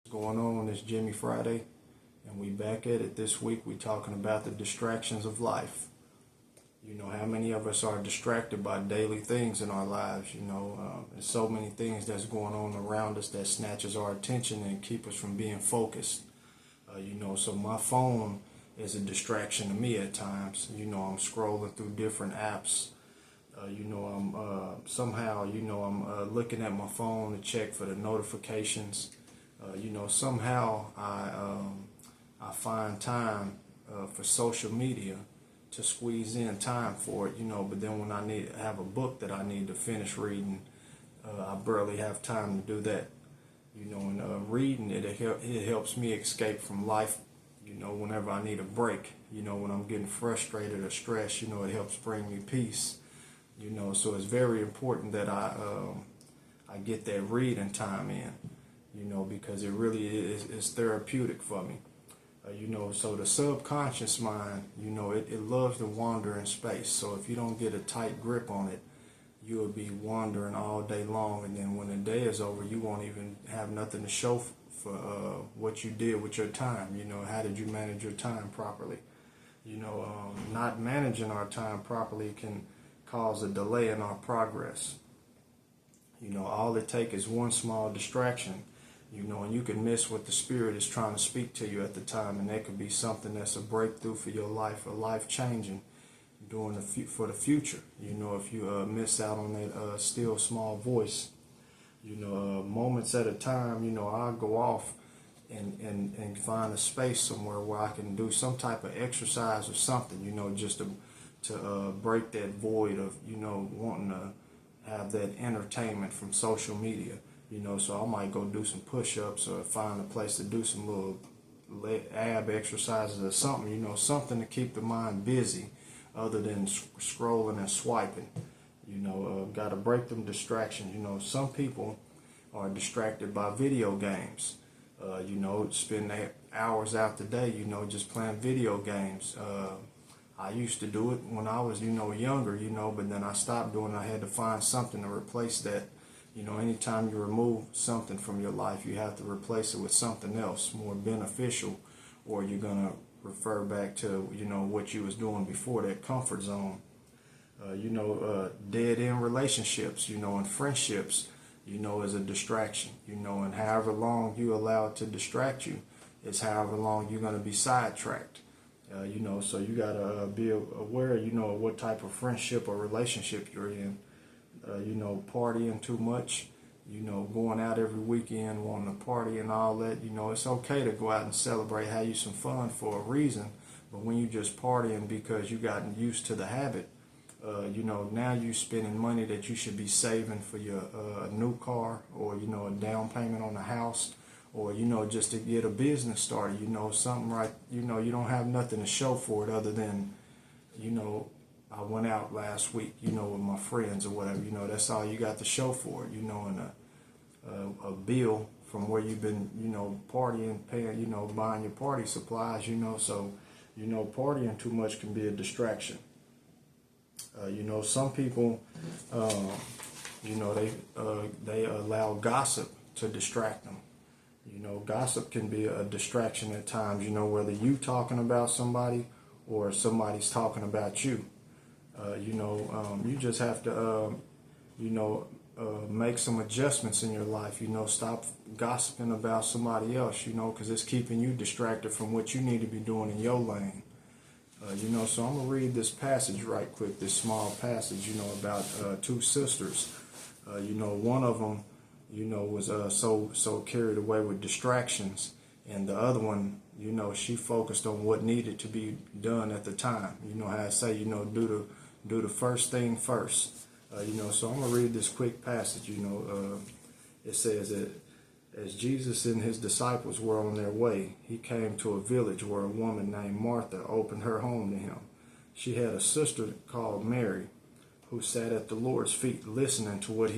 What's going on? It's Jimmy Friday, and we back at it this week. We talking about the distractions of life. You know, how many of us are distracted by daily things in our lives? There's so many things that's going on around us that snatches our attention and keep us from being focused. So my phone is a distraction to me at times. I'm scrolling through different apps. I'm looking at my phone to check for the notifications. Somehow I find time for social media to squeeze in time for it. But then when I have a book that I need to finish reading, I barely have time to do that. And reading it helps me escape from life. Whenever I need a break. When I'm getting frustrated or stressed, it helps bring me peace. So it's very important that I get that reading time in. Because it really is therapeutic for me. So the subconscious mind, it loves to wander in space. So if you don't get a tight grip on it, you'll be wandering all day long. And then when the day is over, you won't even have nothing to show for what you did with your time. How did you manage your time properly? Not managing our time properly can cause a delay in our progress. All it takes is one small distraction. And you can miss what the Spirit is trying to speak to you at the time, and that could be something that's a breakthrough for your life, or life-changing for the future. If you miss out on that still small voice, moments at a time, I'll go off and find a space somewhere where I can do some type of exercise or something, just to break that void of, wanting to have that entertainment from social media. So I might go do some push-ups or find a place to do some little ab exercises or something, something to keep the mind busy other than scrolling and swiping. Got to break them distractions. Some people are distracted by video games. Spend hours out the day, just playing video games. I used to do it when I was, younger, but then I stopped doing it. I had to find something to replace that. Anytime you remove something from your life, you have to replace it with something else more beneficial, or you're going to refer back to, what you was doing before, that comfort zone. Dead end relationships, and friendships, is a distraction, and however long you allow it to distract you is however long you're going to be sidetracked. So you got to be aware, what type of friendship or relationship you're in. Partying too much, going out every weekend, wanting to party and all that, it's okay to go out and celebrate, have you some fun for a reason, but when you just partying because you gotten used to the habit, now you spending money that you should be saving for your new car, or, a down payment on a house, or, just to get a business started, something right, you don't have nothing to show for it other than, I went out last week, with my friends or whatever, that's all you got to show for it, and a bill from where you've been, partying, paying, buying your party supplies, so, partying too much can be a distraction. Some people, they allow gossip to distract them. Gossip can be a distraction at times, whether you talking about somebody or somebody's talking about you. You just have to, make some adjustments in your life. Stop gossiping about somebody else, because it's keeping you distracted from what you need to be doing in your lane. So I'm going to read this passage right quick, this small passage, about two sisters. One of them, was so carried away with distractions, and the other one, she focused on what needed to be done at the time. How I say, do the first thing first. So I'm going to read this quick passage. It says that as Jesus and his disciples were on their way, he came to a village where a woman named Martha opened her home to him. She had a sister called Mary, who sat at the Lord's feet listening to what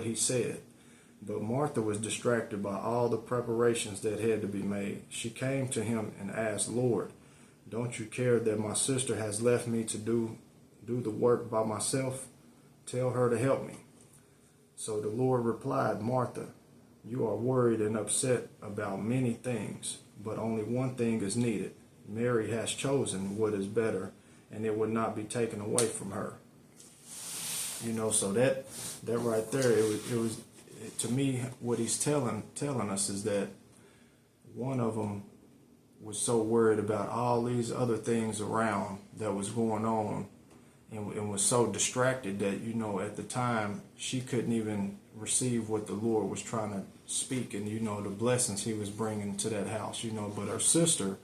he said. But Martha was distracted by all the preparations that had to be made. She came to him and asked, "Lord, don't you care that my sister has left me to do the work by myself? Tell her to help me." So the Lord replied, "Martha, You are worried and upset about many things, but only one thing is needed. Mary has chosen what is better, and it will not be taken away from her. So that right there, it was to me, what he's telling us is that one of them was so worried about all these other things around that was going on, and was so distracted that at the time she couldn't even receive what the Lord was trying to speak, and the blessings he was bringing to that house. But her sister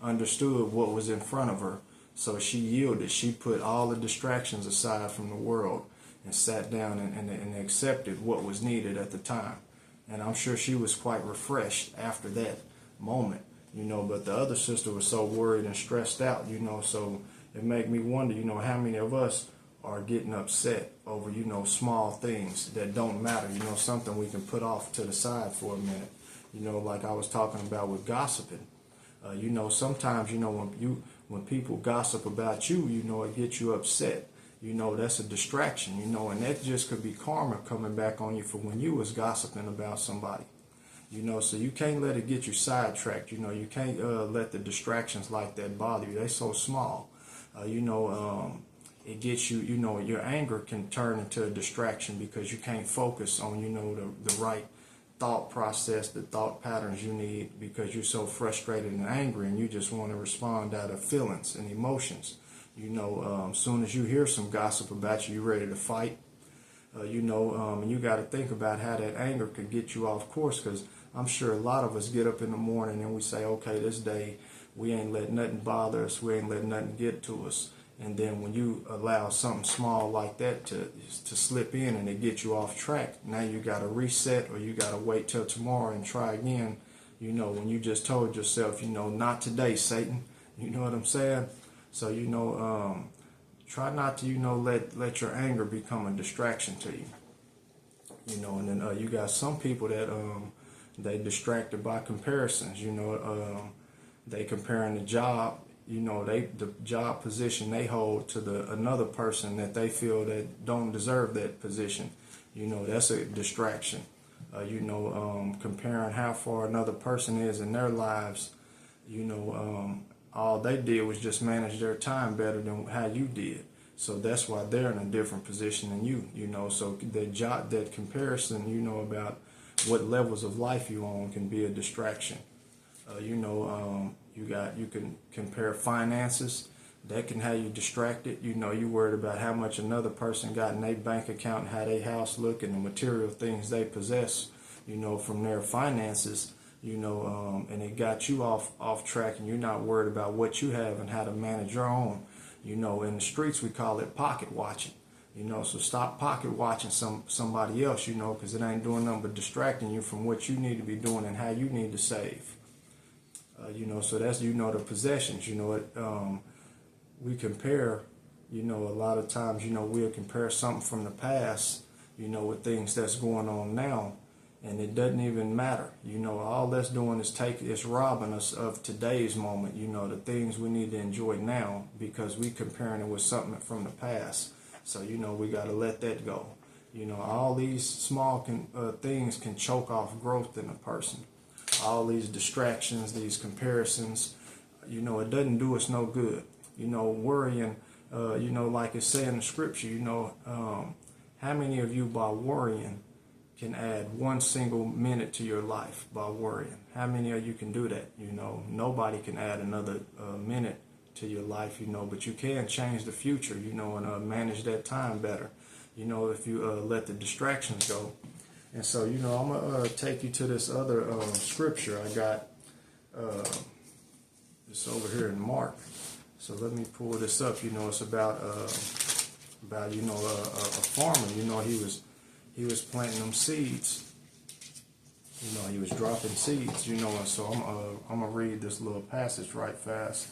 understood what was in front of her, so she yielded. She put all the distractions aside from the world and sat down and accepted what was needed at the time. And I'm sure she was quite refreshed after that moment, but the other sister was so worried and stressed out, so it made me wonder, how many of us are getting upset over, small things that don't matter, something we can put off to the side for a minute, like I was talking about with gossiping. Sometimes, when people gossip about you, it gets you upset. That's a distraction, and that just could be karma coming back on you for when you was gossiping about somebody. So you can't let it get you sidetracked. You can't let the distractions like that bother you. They're so small. It gets you, your anger can turn into a distraction because you can't focus on, the right thought process, the thought patterns you need, because you're so frustrated and angry and you just want to respond out of feelings and emotions. Soon as you hear some gossip about you, you're ready to fight. And you got to think about how that anger could get you off course, because I'm sure a lot of us get up in the morning and we say, okay, this day we ain't let nothing bother us, we ain't let nothing get to us. And then when you allow something small like that to slip in and it gets you off track, now you got to reset, or you got to wait till tomorrow and try again, when you just told yourself, not today, Satan. You know what I'm saying? So, try not to, let your anger become a distraction to you. And then you got some people that they distracted by comparisons. They comparing the job, the job position they hold to another person that they feel that don't deserve that position. That's a distraction. Comparing how far another person is in their lives, all they did was just manage their time better than how you did. So that's why they're in a different position than you, So that comparison, about what levels of life you on can be a distraction. You can compare finances. That can have you distracted. You worried about how much another person got in their bank account and how their house look and the material things they possess, from their finances. And it got you off track, and you're not worried about what you have and how to manage your own. In the streets we call it pocket watching. So stop pocket watching somebody else, because it ain't doing nothing but distracting you from what you need to be doing and how you need to save. So that's, the possessions, we compare, a lot of times, we'll compare something from the past, with things that's going on now. And it doesn't even matter. All that's doing is robbing us of today's moment, the things we need to enjoy now, because we comparing it with something from the past. So, we got to let that go. All these small things can choke off growth in a person. All these distractions, these comparisons, it doesn't do us no good. Worrying, like it said in the scripture, how many of you by worrying can add one single minute to your life by worrying? How many of you can do that? Nobody can add another minute to your life, but you can change the future, and manage that time better, if you let the distractions go. And so, I'm going to take you to this other scripture I got. It's over here in Mark. So let me pull this up. It's about a farmer. He was planting them seeds. He was dropping seeds. And so I'm gonna read this little passage right fast.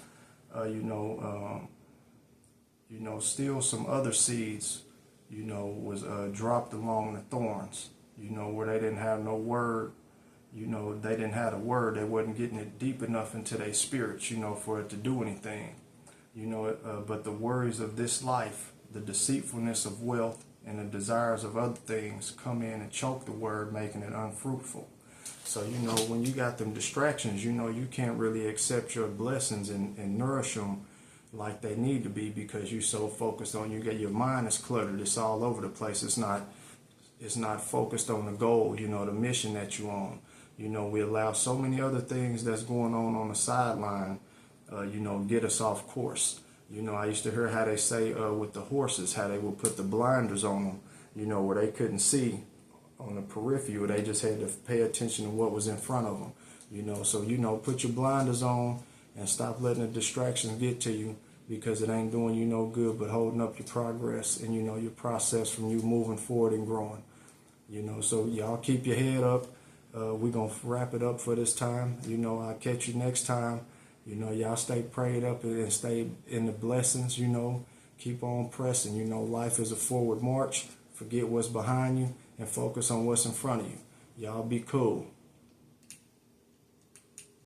Still some other seeds, was dropped along the thorns. Where they didn't have no word. They didn't have a word. They wasn't getting it deep enough into their spirits, for it to do anything. But the worries of this life, the deceitfulness of wealth, and the desires of other things come in and choke the word, making it unfruitful. So, when you got them distractions, you can't really accept your blessings and nourish them like they need to be, because you're so focused on, your mind is cluttered. It's all over the place. It's not focused on the goal, the mission that you're on. We allow so many other things that's going on the sideline, get us off course. I used to hear how they say with the horses, how they would put the blinders on them, where they couldn't see on the periphery, where they just had to pay attention to what was in front of them. So, put your blinders on and stop letting the distractions get to you, because it ain't doing you no good but holding up your progress and, your process from you moving forward and growing. So y'all keep your head up. We're going to wrap it up for this time. I'll catch you next time. Y'all stay prayed up and stay in the blessings, keep on pressing. Life is a forward march. Forget what's behind you and focus on what's in front of you. Y'all be cool.